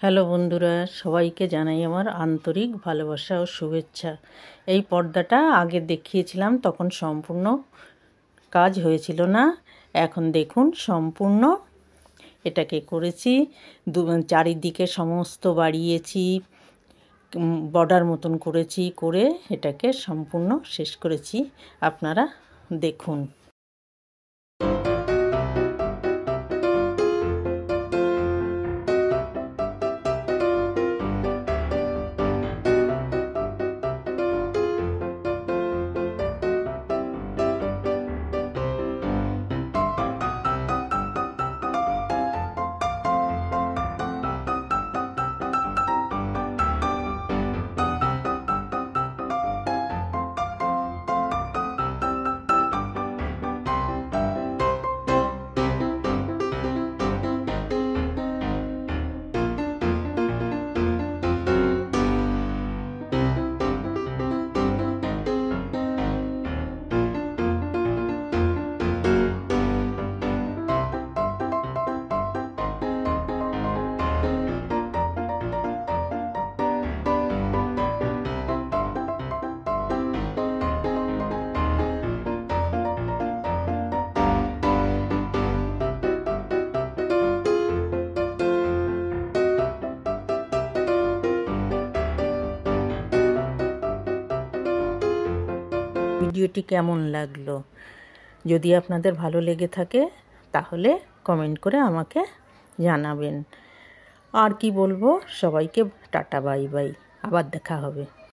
Hello বন্ধুরা, সবাইকে জানাই আমার আন্তরিক ভালোবাসা ও শুভেচ্ছা। এই পর্দাটা আগে দেখিয়েছিলাম, তখন সম্পূর্ণ কাজ হয়েছিল না। এখন দেখুন সম্পূর্ণ এটাকে করেছি। চারিদিকে সমস্ত বাড়িয়েছি, বর্ডার মতন করেছি, করে এটাকে সম্পূর্ণ শেষ করেছি। আপনারা দেখুন। ভিডিওটি কেমন লাগলো? যদি আপনাদের ভালো লেগে থাকে তাহলে কমেন্ট করে আমাকে জানাবেন। আর কি বলবো, সবাইকে টাটা বাই বাই, আবার দেখা হবে।